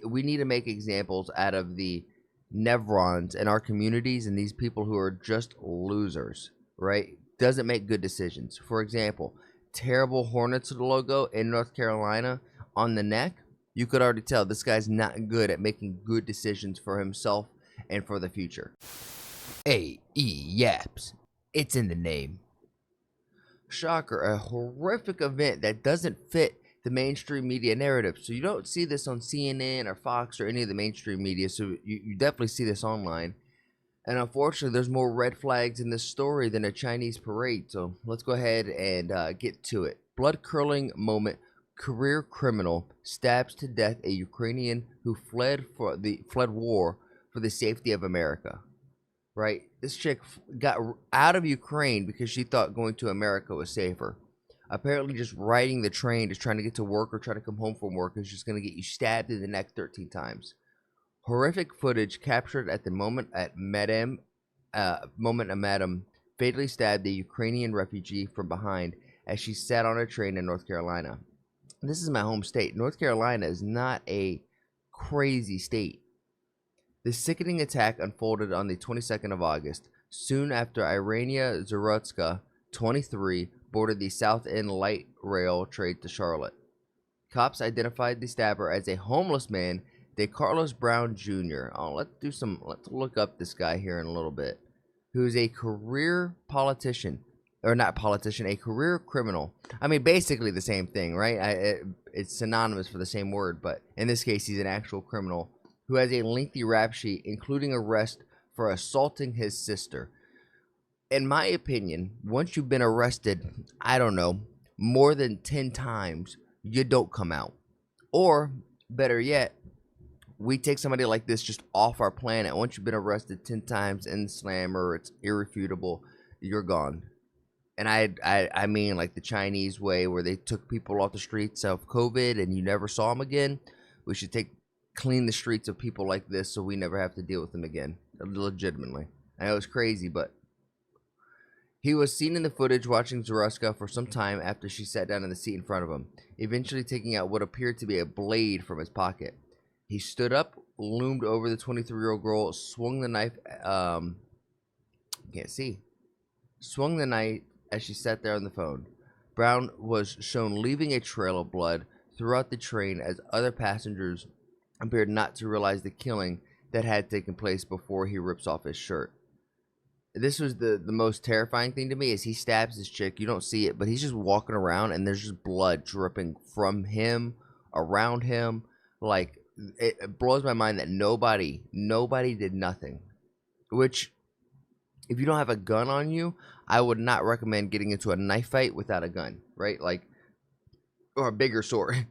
we need to make examples out of the Nevrons in our communities and these people who are just losers, right? Doesn't make good decisions. For example, terrible Hornets logo in North Carolina on the neck. You could already tell this guy's not good at making good decisions for himself and for the future. Yaps. It's in the name. Shocker, a horrific event that doesn't fit the mainstream media narrative. So you don't see this on CNN or Fox or any of the mainstream media. So you definitely see this online. And unfortunately, there's more red flags in this story than a Chinese parade. So let's go ahead and get to it. Blood-curdling moment. Career criminal stabs to death a Ukrainian who fled war for the safety of America. Right? This chick got out of Ukraine because she thought going to America was safer. Apparently, just riding the train, just trying to get to work or trying to come home from work is just going to get you stabbed in the neck 13 times. Horrific footage captured at the moment a madam fatally stabbed a Ukrainian refugee from behind as she sat on a train in North Carolina. This is my home state. North Carolina is not a crazy state. The sickening attack unfolded on the 22nd of August, soon after Irania Zarutska, 23, boarded the South End light rail train to Charlotte. Cops identified the stabber as a homeless man, DeCarlos Brown Jr. Let's look up this guy here in a little bit, who's a career politician, or not politician, a career criminal. I mean, basically the same thing, right? It's synonymous for the same word, but in this case, he's an actual criminal who has a lengthy rap sheet, including arrest for assaulting his sister. In my opinion, once you've been arrested, I don't know, more than 10 times, you don't come out. Or, better yet, we take somebody like this just off our planet. Once you've been arrested 10 times in the slammer, it's irrefutable, you're gone. And I mean like the Chinese way where they took people off the streets of COVID and you never saw them again. We should clean the streets of people like this so we never have to deal with them again, legitimately. I know it's crazy, but he was seen in the footage watching Zaruska for some time after she sat down in the seat in front of him, eventually taking out what appeared to be a blade from his pocket. He stood up, loomed over the 23-year-old girl, swung the knife, swung the knife as she sat there on the phone. Brown was shown leaving a trail of blood throughout the train as other passengers appeared not to realize the killing that had taken place before he rips off his shirt. This was the most terrifying thing to me is he stabs this chick. You don't see it, but he's just walking around and there's just blood dripping from him, around him. Like, it blows my mind that nobody did nothing. Which, if you don't have a gun on you, I would not recommend getting into a knife fight without a gun, right? Like, or a bigger sword.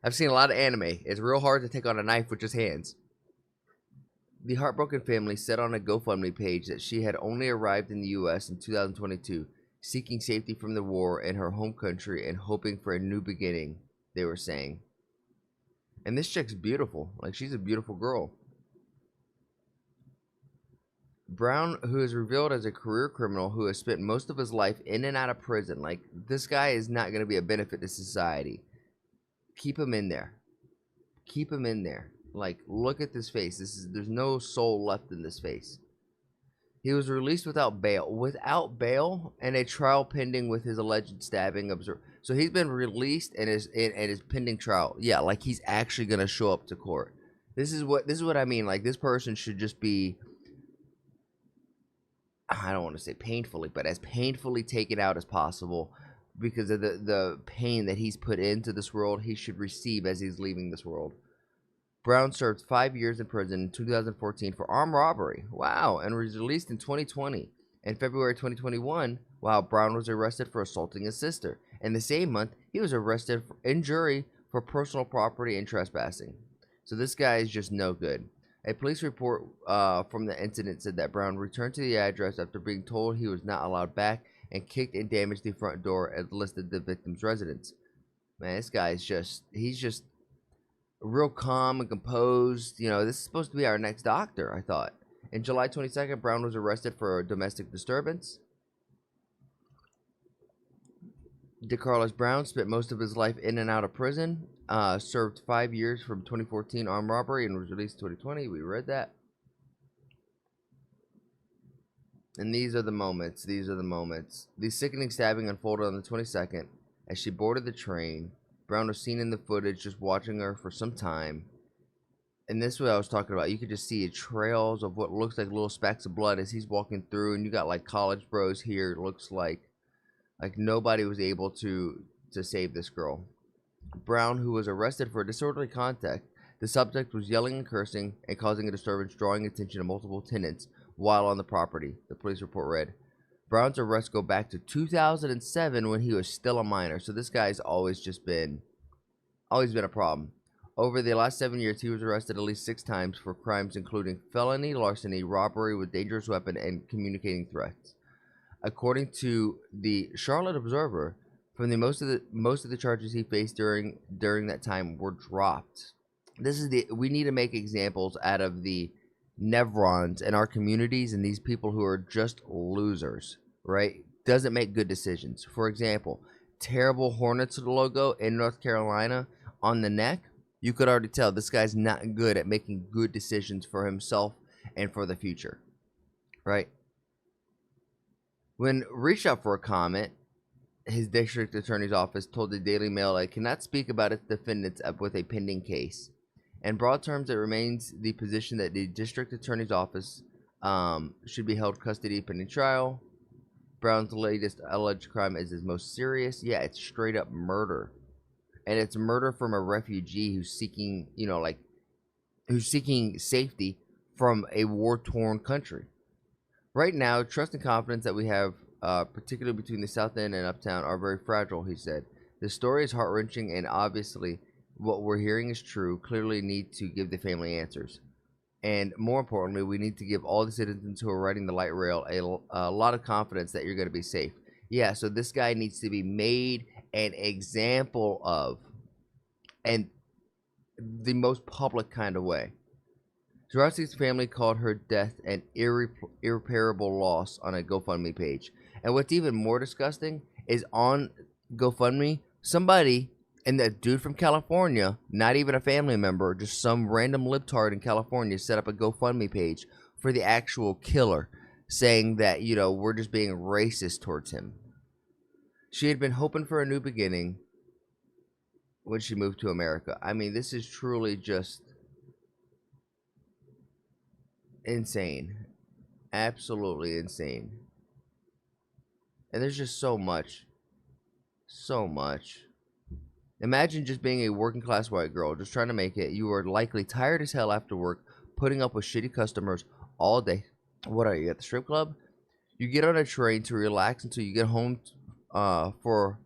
I've seen a lot of anime. It's real hard to take on a knife with just hands. The heartbroken family said on a GoFundMe page that she had only arrived in the U.S. in 2022, seeking safety from the war in her home country and hoping for a new beginning, they were saying. And this chick's beautiful. Like, she's a beautiful girl. Brown, who is revealed as a career criminal who has spent most of his life in and out of prison. Like, this guy is not going to be a benefit to society. Keep him in there. Keep him in there. Like, look at this face. There's no soul left in this face. He was released without bail. Without bail and a trial pending with his alleged stabbing observer. So he's been released and is pending trial. Yeah, like he's actually gonna show up to court. This is what I mean. Like, this person should just be, I don't want to say painfully, but as painfully taken out as possible because of the pain that he's put into this world. He should receive as he's leaving this world. Brown served 5 years in prison in 2014 for armed robbery. Wow. And was released in 2020. In February 2021, wow, Brown was arrested for assaulting his sister. In the same month, he was arrested in jury for personal property and trespassing. So this guy is just no good. A police report from the incident said that Brown returned to the address after being told he was not allowed back and kicked and damaged the front door and listed the victim's residence. Man, this guy is he's just real calm and composed. You know, this is supposed to be our next doctor, I thought. In July 22nd, Brown was arrested for a domestic disturbance. DeCarlos Brown spent most of his life in and out of prison. served 5 years from 2014 armed robbery and was released in 2020. We read that. And these are the moments. These are the moments. The sickening stabbing unfolded on the 22nd as she boarded the train. Brown was seen in the footage just watching her for some time. And this is what I was talking about. You could just see trails of what looks like little specks of blood as he's walking through. And you got like college bros here. It looks like nobody was able to save this girl. Brown, who was arrested for disorderly conduct, the subject was yelling and cursing and causing a disturbance, drawing attention to multiple tenants while on the property, the police report read. Brown's arrests go back to 2007 when he was still a minor. So this guy's always been a problem. Over the last 7 years, he was arrested at least 6 times for crimes including felony, larceny, robbery with dangerous weapon, and communicating threats. According to the Charlotte Observer, from the most of the charges he faced during that time were dropped. We need to make examples out of the Nevrons in our communities and these people who are just losers, right? Doesn't make good decisions. For example, terrible Hornets logo in North Carolina on the neck. You could already tell this guy's not good at making good decisions for himself and for the future, right? When reached out for a comment, his district attorney's office told the Daily Mail it cannot speak about its defendants with a pending case. In broad terms, it remains the position that the district attorney's office should be held custody pending trial. Brown's latest alleged crime is his most serious. Yeah, it's straight up murder. And it's murder from a refugee who's seeking, who's seeking safety from a war-torn country. Right now, trust and confidence that we have, particularly between the South End and Uptown, are very fragile, he said. The story is heart-wrenching, and obviously what we're hearing is true. Clearly need to give the family answers. And more importantly, we need to give all the citizens who are riding the light rail a lot of confidence that you're going to be safe. Yeah, so this guy needs to be made an example of, and the most public kind of way. Zaraski's family called her death an irreparable loss on a GoFundMe page. And what's even more disgusting is on GoFundMe, somebody, and that dude from California, not even a family member, just some random libtard in California, set up a GoFundMe page for the actual killer, saying that, we're just being racist towards him. She had been hoping for a new beginning when she moved to America. I mean, this is truly just insane. Absolutely insane. And there's just so much. So much. Imagine just being a working class white girl, just trying to make it. You are likely tired as hell after work, putting up with shitty customers all day. What are you, at the strip club? You get on a train to relax until you get home for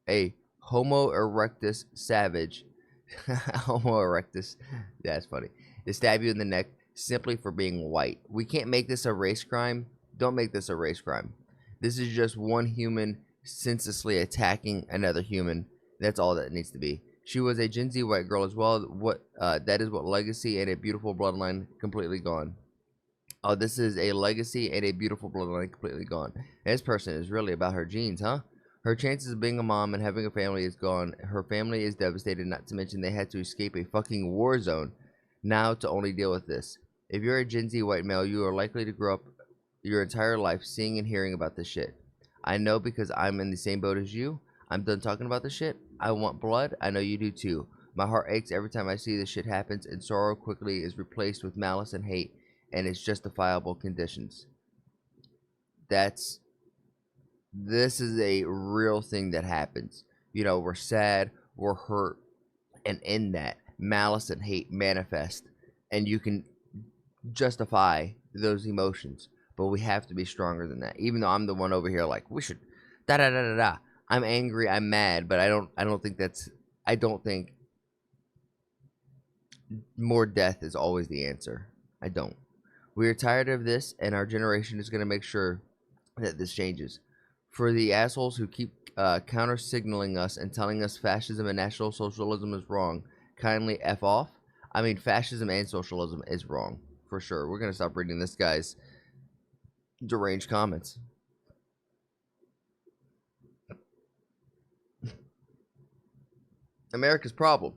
a Homo erectus savage. Homo erectus. That's funny. To stab you in the neck simply for being white. We can't make this a race crime. Don't make this a race crime. This is just one human senselessly attacking another human. That's all that needs to be. She was a Gen Z white girl as well. That is what legacy and a beautiful bloodline completely gone. Oh, this is a legacy and a beautiful bloodline completely gone. And this person is really about her genes, huh? Her chances of being a mom and having a family is gone. Her family is devastated, not to mention they had to escape a fucking war zone now to only deal with this. If you're a Gen Z white male, you are likely to grow up your entire life seeing and hearing about this shit. I know because I'm in the same boat as you. I'm done talking about this shit. I want blood. I know you do too. My heart aches every time I see this shit happens, and sorrow quickly is replaced with malice and hate and its justifiable conditions. This is a real thing that happens. We're sad, we're hurt, and in that, malice and hate manifest, and you can justify those emotions, but we have to be stronger than that. Even though I'm the one over here like, we should da da da da da. I'm angry, I'm mad, but I don't think more death is always the answer. I don't. We are tired of this, and our generation is going to make sure that this changes. For the assholes who keep counter-signaling us and telling us fascism and National Socialism is wrong, kindly F off. I mean, fascism and socialism is wrong, for sure. We're going to stop reading this guy's deranged comments. America's problem.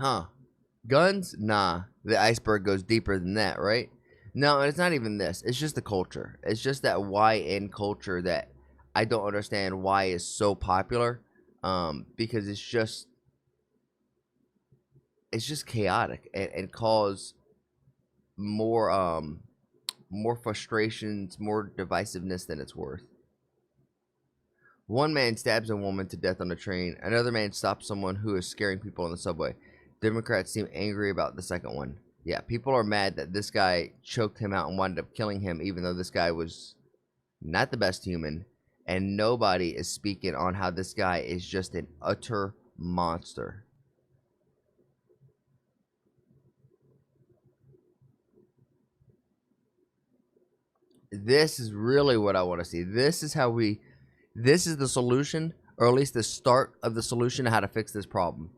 Huh. Guns? Nah. The iceberg goes deeper than that, right? No, it's not even this. It's just the culture. It's just that YN culture that I don't understand why is so popular. Because it's just chaotic and cause more more frustrations, more divisiveness than it's worth. One man stabs a woman to death on a train. Another man stops someone who is scaring people on the subway. Democrats seem angry about the second one. Yeah, people are mad that this guy choked him out and wound up killing him, even though this guy was not the best human. And nobody is speaking on how this guy is just an utter monster. This is really what I want to see. This is the solution, or at least the start of the solution to how to fix this problem.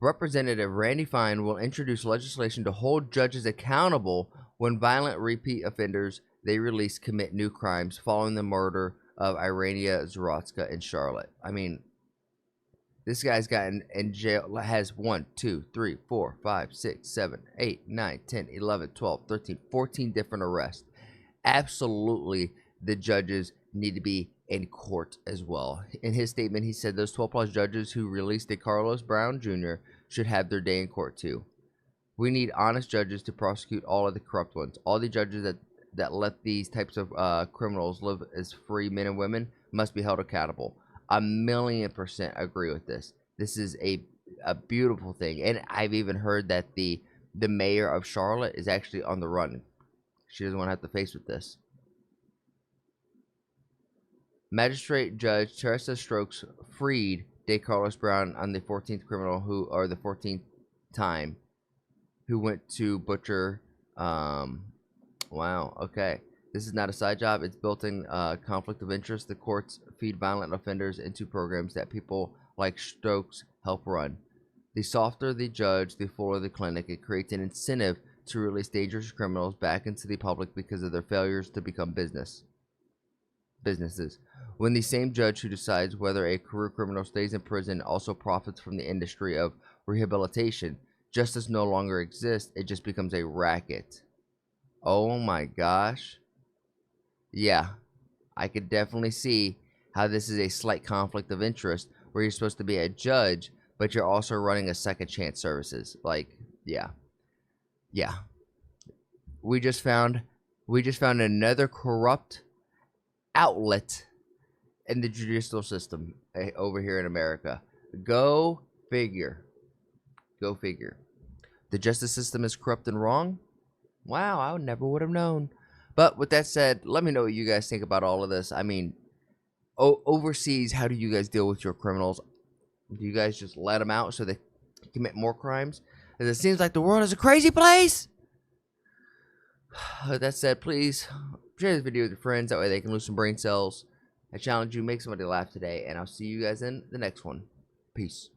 Representative Randy Fine will introduce legislation to hold judges accountable when violent repeat offenders they release commit new crimes following the murder of Irania Zarotska in Charlotte. I mean, this guy's gotten in jail, has 1, 2, 3, 4, 5, 6, 7, 8, 9, 10, 11, 12, 13, 14 different arrests. Absolutely, the judges need to be in court as well. In his statement, he said those 12 plus judges who released a Carlos Brown Jr. should have their day in court too. We need honest judges to prosecute all of the corrupt ones. All the judges that let these types of criminals live as free men and women must be held accountable. 1,000,000% agree with this. This is a beautiful thing. And I've even heard that the mayor of Charlotte is actually on the run. She doesn't want to have to face with this. Magistrate Judge Teresa Stokes freed De Carlos Brown on the 14th criminal the 14th time, who went to butcher. Wow. Okay. This is not a side job. It's built-in conflict of interest. The courts feed violent offenders into programs that people like Stokes help run. The softer the judge, the fuller the clinic. It creates an incentive to release dangerous criminals back into the public because of their failures to become businesses. When the same judge who decides whether a career criminal stays in prison also profits from the industry of rehabilitation, justice no longer exists. It just becomes a racket. Oh my gosh. Yeah, I could definitely see how this is a slight conflict of interest where you're supposed to be a judge, but you're also running a second chance services. Like, yeah. Yeah. We just found another corrupt outlet in the judicial system over here in America. Go figure. Go figure. The justice system is corrupt and wrong? Wow, I never would have known. But with that said, let me know what you guys think about all of this. I mean, overseas, how do you guys deal with your criminals? Do you guys just let them out so they commit more crimes? Because it seems like the world is a crazy place. With that said, please share this video with your friends. That way they can lose some brain cells. I challenge you, make somebody laugh today. And I'll see you guys in the next one. Peace.